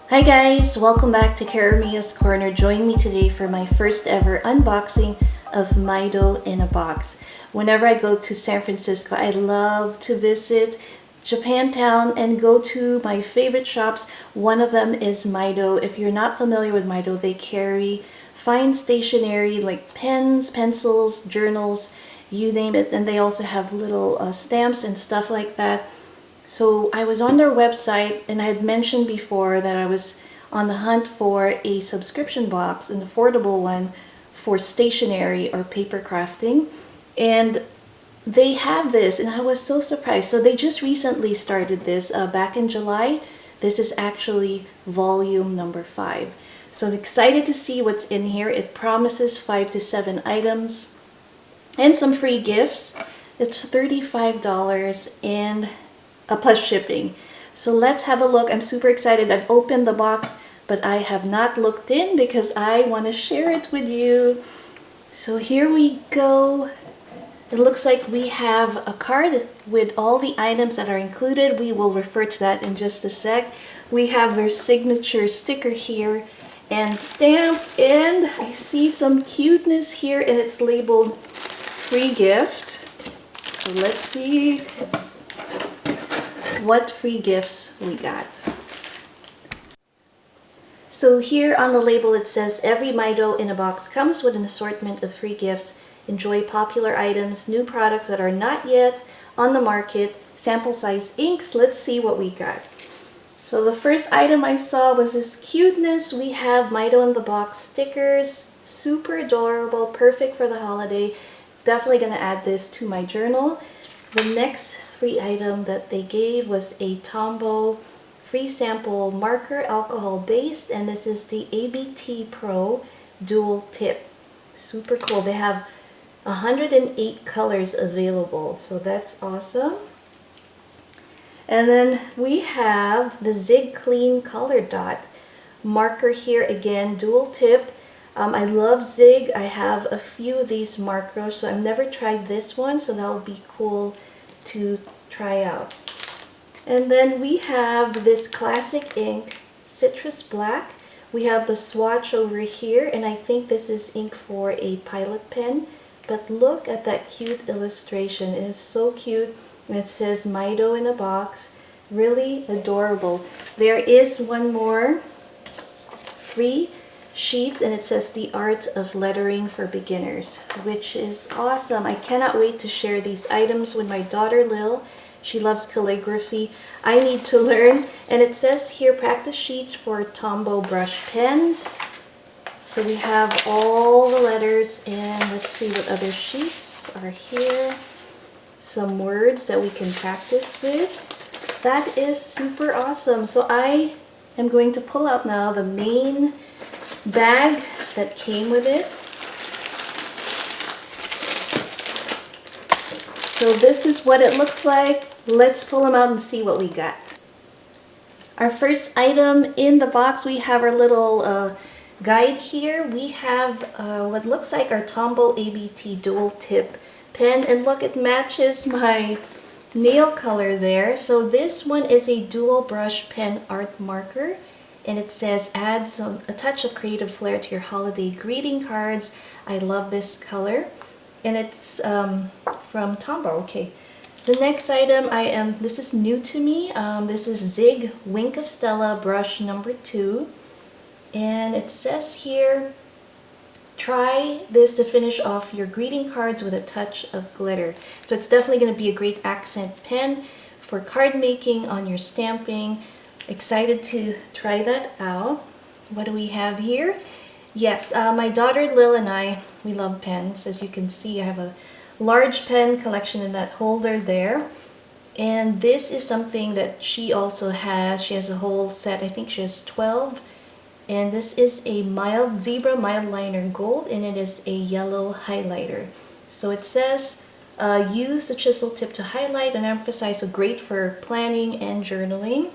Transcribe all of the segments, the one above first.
Hi guys, welcome back to Karamia's Corner. Join me today for my first ever unboxing of Mido in a box. Whenever I go to San Francisco, I love to visit Japantown and go to my favorite shops. One of them is Maido. If you're not familiar with Maido, they carry fine stationery like pens, pencils, journals, you name it. And they also have little stamps and stuff like that. So I was on their website and I had mentioned before that I was on the hunt for a subscription box, an affordable one for stationery or paper crafting. And they have this and I was so surprised. So they just recently started this back in July. This is actually volume number 5. So I'm excited to see what's in here. It promises 5 to 7 items and some free gifts. It's $35 and plus shipping. So let's have a look. I'm super excited. I've opened the box, but I have not looked in because I want to share it with you. So here we go. It looks like we have a card with all the items that are included. We will refer to that in just a sec. We have their signature sticker here and stamp, and I see some cuteness here and it's labeled free gift. So let's see what free gifts we got. So here on the label it says every Mido in a box comes with an assortment of free gifts. Enjoy popular items, new products that are not yet on the market, sample size inks. Let's see what we got. So the first item I saw was this cuteness. We have Mido in the box stickers, super adorable, perfect for the holiday. Definitely gonna add this to my journal. The next free item that they gave was a Tombow free sample marker, alcohol based, and this is the ABT Pro dual tip. Super cool. They have 108 colors available, so that's awesome. And then we have the Zig Clean Color Dot marker here, again dual tip. I love Zig. I have a few of these markers, so I've never tried this one, so that'll be cool to try out. And then we have this classic ink, Citrus Black. We have the swatch over here, and I think this is ink for a pilot pen. But look at that cute illustration. It is so cute. It says Mido in a box. Really adorable. There is one more free sheets and it says the art of lettering for beginners, which is awesome. I cannot wait to share these items with my daughter Lil. She loves calligraphy. I need to learn. And it says here practice sheets for Tombow brush pens. So we have all the letters, and let's see what other sheets are here. Some words that we can practice with. That is super awesome. So I am going to pull out now the main bag that came with it. So this is what it looks like. Let's pull them out and see what we got. Our first item in the box, we have our little guide here. We have what looks like our Tombow ABT dual tip pen, and look, it matches my nail color there. So this one is a dual brush pen art marker. And it says, add a touch of creative flair to your holiday greeting cards. I love this color. And it's from Tombow. Okay. The next item this is new to me. This is Zig Wink of Stella brush number 2. And it says here, try this to finish off your greeting cards with a touch of glitter. So it's definitely going to be a great accent pen for card making, on your stamping. Excited to try that out. What do we have here? Yes, my daughter Lil and I, we love pens. As you can see, I have a large pen collection in that holder there. And this is something that she also has. She has a whole set. I think she has 12. And this is a mild zebra mild liner gold, and it is a yellow highlighter. So it says, use the chisel tip to highlight and emphasize, so great for planning and journaling.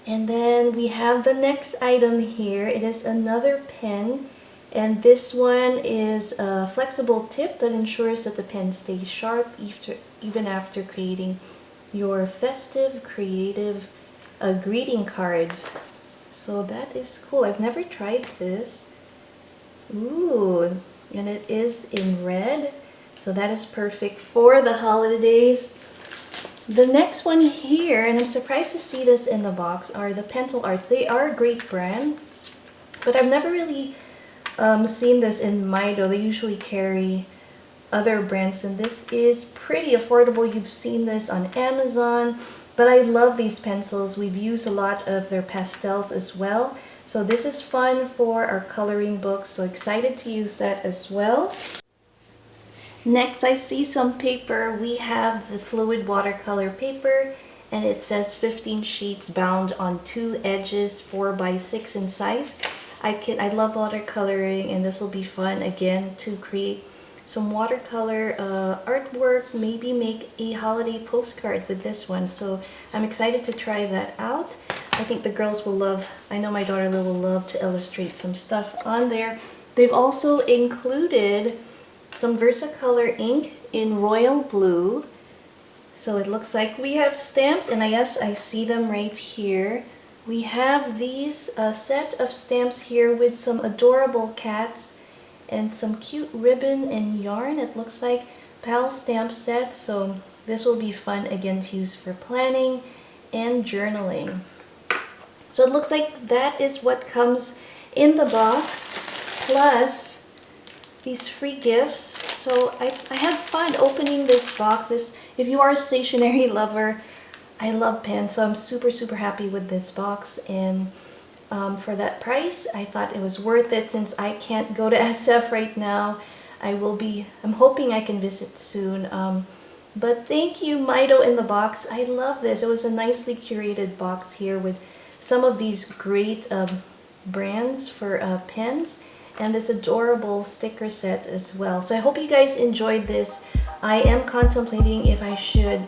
And then we have the next item here. It is another pen, and this one is a flexible tip that ensures that the pen stays sharp even after creating your festive, creative greeting cards. So that is cool. I've never tried this. Ooh, and it is in red. So that is perfect for the holidays. The next one here, and I'm surprised to see this in the box, are the Pencil Arts. They are a great brand, but I've never really seen this in Maido. They usually carry other brands, and this is pretty affordable. You've seen this on Amazon, but I love these pencils. We've used a lot of their pastels as well. So this is fun for our coloring books, so excited to use that as well. Next, I see some paper. We have the fluid watercolor paper, and it says 15 sheets bound on 2 edges, 4 by 6 in size. I love watercoloring, and this will be fun again to create some watercolor artwork, maybe make a holiday postcard with this one. So I'm excited to try that out. I think the girls will love, I know my daughter will love to illustrate some stuff on there. They've also included some Versacolor ink in royal blue. So it looks like we have stamps, and yes, I see them right here. We have these set of stamps here with some adorable cats and some cute ribbon and yarn. It looks like PAL stamp set, so this will be fun again to use for planning and journaling. So it looks like that is what comes in the box, plus these free gifts. So I had fun opening these boxes. If you are a stationery lover, I love pens, so I'm super happy with this box. And for that price, I thought it was worth it. Since I can't go to SF right now, I'm hoping I can visit soon. But thank you, Mido in the box. I love this. It was a nicely curated box here with some of these great brands for pens, and this adorable sticker set as well. So I hope you guys enjoyed this. I am contemplating if I should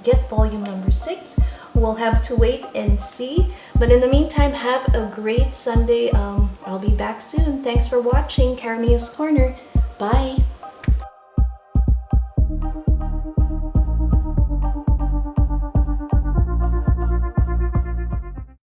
get volume number 6. We'll have to wait and see. But in the meantime, have a great Sunday. I'll be back soon. Thanks for watching Caramia's Corner. Bye!